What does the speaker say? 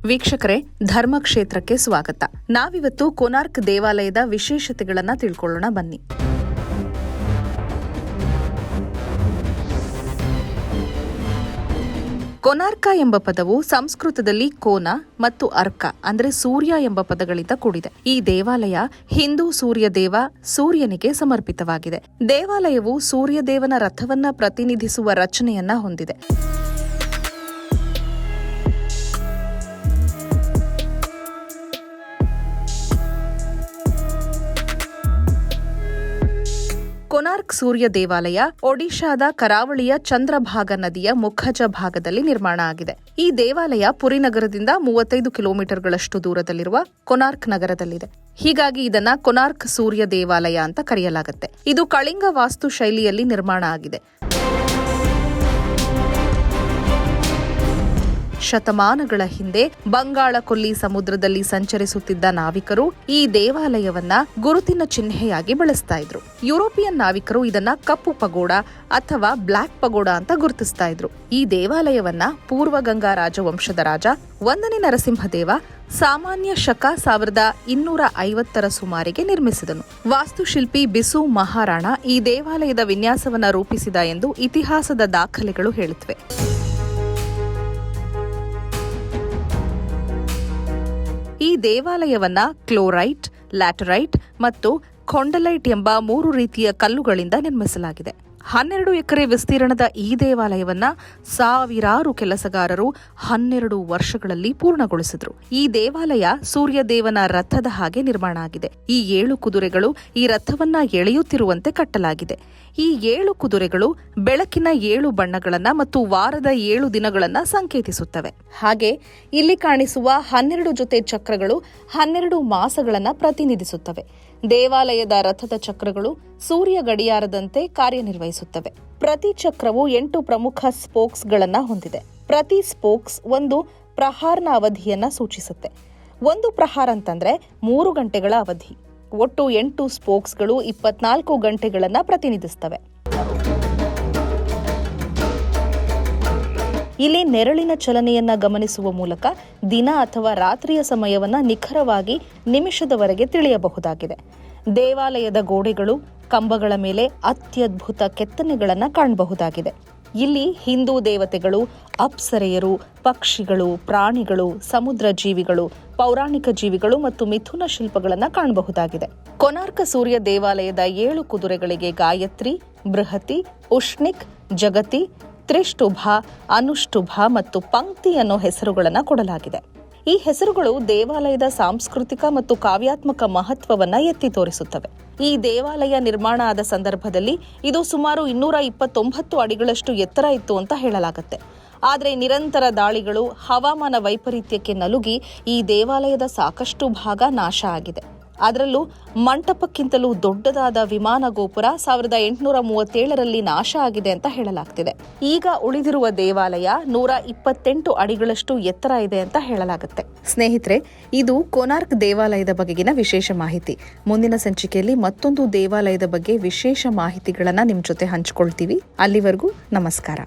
ವೀಕ್ಷಕರೇ, ಧರ್ಮಕ್ಷೇತ್ರಕ್ಕೆ ಸ್ವಾಗತ. ನಾವಿವತ್ತು ಕೊನಾರ್ಕ್ ದೇವಾಲಯದ ವಿಶೇಷತೆಗಳನ್ನ ತಿಳ್ಕೊಳ್ಳೋಣ ಬನ್ನಿ. ಕೊನಾರ್ಕ ಎಂಬ ಪದವು ಸಂಸ್ಕೃತದಲ್ಲಿ ಕೋನ ಮತ್ತು ಅರ್ಕ ಅಂದ್ರೆ ಸೂರ್ಯ ಎಂಬ ಪದಗಳಿಂದ ಕೂಡಿದೆ. ಈ ದೇವಾಲಯ ಹಿಂದೂ ಸೂರ್ಯದೇವ ಸೂರ್ಯನಿಗೆ ಸಮರ್ಪಿತವಾಗಿದೆ. ದೇವಾಲಯವು ಸೂರ್ಯದೇವನ ರಥವನ್ನ ಪ್ರತಿನಿಧಿಸುವ ರಚನೆಯನ್ನ ಹೊಂದಿದೆ. ಕೊನಾರ್ಕ್ ಸೂರ್ಯ ದೇವಾಲಯ ಒಡಿಶಾದ ಕರಾವಳಿಯ ಚಂದ್ರಭಾಗ ನದಿಯ ಮುಖಜ ಭಾಗದಲ್ಲಿ ನಿರ್ಮಾಣ ಆಗಿದೆ. ಈ ದೇವಾಲಯ ಪುರಿ ನಗರದಿಂದ 35 ಕಿಲೋಮೀಟರ್ಗಳಷ್ಟು ದೂರದಲ್ಲಿರುವ ಕೊನಾರ್ಕ್ ನಗರದಲ್ಲಿದೆ. ಹೀಗಾಗಿ ಇದನ್ನ ಕೊನಾರ್ಕ್ ಸೂರ್ಯ ದೇವಾಲಯ ಅಂತ ಕರೆಯಲಾಗುತ್ತೆ. ಇದು ಕಳಿಂಗ ವಾಸ್ತು ಶೈಲಿಯಲ್ಲಿ ನಿರ್ಮಾಣ ಆಗಿದೆ. ಶತಮಾನಗಳ ಹಿಂದೆ ಬಂಗಾಳ ಕೊಲ್ಲಿ ಸಮುದ್ರದಲ್ಲಿ ಸಂಚರಿಸುತ್ತಿದ್ದ ನಾವಿಕರು ಈ ದೇವಾಲಯವನ್ನ ಗುರುತಿನ ಚಿಹ್ನೆಯಾಗಿ ಬಳಸ್ತಾ ಇದ್ರು. ಯುರೋಪಿಯನ್ ನಾವಿಕರು ಇದನ್ನ ಕಪ್ಪು ಪಗೋಡ ಅಥವಾ ಬ್ಲಾಕ್ ಪಗೋಡ ಅಂತ ಗುರುತಿಸ್ತಾ ಇದ್ರು. ಈ ದೇವಾಲಯವನ್ನ ಪೂರ್ವ ಗಂಗಾ ರಾಜವಂಶದ ರಾಜ 1ನೇ ನರಸಿಂಹದೇವ ಸಾಮಾನ್ಯ ಶಕ 1250 ಸುಮಾರಿಗೆ ನಿರ್ಮಿಸಿದನು. ವಾಸ್ತುಶಿಲ್ಪಿ ಬಿಸು ಮಹಾರಾಣ ಈ ದೇವಾಲಯದ ವಿನ್ಯಾಸವನ್ನ ರೂಪಿಸಿದ ಎಂದು ಇತಿಹಾಸದ ದಾಖಲೆಗಳು ಹೇಳುತ್ತವೆ. ಈ ದೇವಾಲಯವನ್ನ ಕ್ಲೋರೈಟ್, ಲ್ಯಾಟರೈಟ್ ಮತ್ತು ಖೊಂಡಲೈಟ್ ಎಂಬ 3 ರೀತಿಯ ಕಲ್ಲುಗಳಿಂದ ನಿರ್ಮಿಸಲಾಗಿದೆ. 12 ಎಕರೆ ವಿಸ್ತೀರ್ಣದ ಈ ದೇವಾಲಯವನ್ನ ಸಾವಿರಾರು ಕೆಲಸಗಾರರು 12 ವರ್ಷಗಳಲ್ಲಿ ಪೂರ್ಣಗೊಳಿಸಿದ್ರು. ಈ ದೇವಾಲಯ ಸೂರ್ಯದೇವನ ರಥದ ಹಾಗೆ ನಿರ್ಮಾಣ ಆಗಿದೆ. ಈ 7 ಕುದುರೆಗಳು ಈ ರಥವನ್ನ ಎಳೆಯುತ್ತಿರುವಂತೆ ಕಟ್ಟಲಾಗಿದೆ. ಈ 7 ಕುದುರೆಗಳು ಬೆಳಕಿನ 7 ಬಣ್ಣಗಳನ್ನ ಮತ್ತು ವಾರದ 7 ದಿನಗಳನ್ನ ಸಂಕೇತಿಸುತ್ತವೆ. ಹಾಗೆ ಇಲ್ಲಿ ಕಾಣಿಸುವ 12 ಜೊತೆ ಚಕ್ರಗಳು 12 ಮಾಸಗಳನ್ನ ಪ್ರತಿನಿಧಿಸುತ್ತವೆ. ದೇವಾಲಯದ ರಥದ ಚಕ್ರಗಳು ಸೂರ್ಯ ಗಡಿಯಾರದಂತೆ ಕಾರ್ಯನಿರ್ವಹಿಸುತ್ತವೆ. ಪ್ರತಿ ಚಕ್ರವು 8 ಪ್ರಮುಖ ಸ್ಪೋಕ್ಸ್ಗಳನ್ನ ಹೊಂದಿದೆ. ಪ್ರತಿ ಸ್ಪೋಕ್ಸ್ ಒಂದು ಪ್ರಹಾರನ ಅವಧಿಯನ್ನ ಸೂಚಿಸುತ್ತೆ. ಒಂದು ಪ್ರಹಾರ ಅಂತಂದ್ರೆ 3 ಗಂಟೆಗಳ ಅವಧಿ. ಒಟ್ಟು 8 ಸ್ಪೋಕ್ಸ್ಗಳು 24 ಗಂಟೆಗಳನ್ನ ಪ್ರತಿನಿಧಿಸುತ್ತವೆ. ಇಲ್ಲಿ ನೆರಳಿನ ಚಲನೆಯನ್ನ ಗಮನಿಸುವ ಮೂಲಕ ದಿನ ಅಥವಾ ರಾತ್ರಿಯ ಸಮಯವನ್ನ ನಿಖರವಾಗಿ ನಿಮಿಷದವರೆಗೆ ತಿಳಿಯಬಹುದಾಗಿದೆ. ದೇವಾಲಯದ ಗೋಡೆಗಳು, ಕಂಬಗಳ ಮೇಲೆ ಅತ್ಯದ್ಭುತ ಕೆತ್ತನೆಗಳನ್ನ ಕಾಣಬಹುದಾಗಿದೆ. ಇಲ್ಲಿ ಹಿಂದೂ ದೇವತೆಗಳು, ಅಪ್ಸರೆಯರು, ಪಕ್ಷಿಗಳು, ಪ್ರಾಣಿಗಳು, ಸಮುದ್ರ ಜೀವಿಗಳು, ಪೌರಾಣಿಕ ಜೀವಿಗಳು ಮತ್ತು ಮಿಥುನ ಶಿಲ್ಪಗಳನ್ನು ಕಾಣಬಹುದಾಗಿದೆ. ಕೊನಾರ್ಕ ಸೂರ್ಯ ದೇವಾಲಯದ 7 ಕುದುರೆಗಳಿಗೆ ಗಾಯತ್ರಿ, ಬೃಹತಿ, ಉಷ್ಣಿಕ್, ಜಗತಿ, ತ್ರಿಷ್ಟುಭ, ಅನುಷ್ಟುಭ ಮತ್ತು ಪಂಕ್ತಿ ಅನ್ನೋ ಹೆಸರುಗಳನ್ನು ಕೊಡಲಾಗಿದೆ. ಈ ಹೆಸರುಗಳು ದೇವಾಲಯದ ಸಾಂಸ್ಕೃತಿಕ ಮತ್ತು ಕಾವ್ಯಾತ್ಮಕ ಮಹತ್ವವನ್ನ ಎತ್ತಿ ತೋರಿಸುತ್ತವೆ. ಈ ದೇವಾಲಯ ನಿರ್ಮಾಣ ಆದ ಸಂದರ್ಭದಲ್ಲಿ ಇದು ಸುಮಾರು 229 ಅಡಿಗಳಷ್ಟು ಎತ್ತರ ಇತ್ತು ಅಂತ ಹೇಳಲಾಗುತ್ತೆ. ಆದರೆ ನಿರಂತರ ದಾಳಿಗಳು, ಹವಾಮಾನ ವೈಪರೀತ್ಯಕ್ಕೆ ನಲುಗಿ ಈ ದೇವಾಲಯದ ಸಾಕಷ್ಟು ಭಾಗ ನಾಶ ಆಗಿದೆ. ಅದರಲ್ಲೂ ಮಂಟಪಕ್ಕಿಂತಲೂ ದೊಡ್ಡದಾದ ವಿಮಾನ ಗೋಪುರ 1837ರಲ್ಲಿ ನಾಶ ಆಗಿದೆ ಅಂತ ಹೇಳಲಾಗ್ತಿದೆ. ಈಗ ಉಳಿದಿರುವ ದೇವಾಲಯ 128 ಅಡಿಗಳಷ್ಟು ಎತ್ತರ ಇದೆ ಅಂತ ಹೇಳಲಾಗುತ್ತೆ. ಸ್ನೇಹಿತರೆ, ಇದು ಕೊನಾರ್ಕ್ ದೇವಾಲಯದ ಬಗೆಗಿನ ವಿಶೇಷ ಮಾಹಿತಿ. ಮುಂದಿನ ಸಂಚಿಕೆಯಲ್ಲಿ ಮತ್ತೊಂದು ದೇವಾಲಯದ ಬಗ್ಗೆ ವಿಶೇಷ ಮಾಹಿತಿಗಳನ್ನ ನಿಮ್ ಜೊತೆ ಹಂಚಿಕೊಳ್ತೀವಿ. ಅಲ್ಲಿವರೆಗೂ ನಮಸ್ಕಾರ.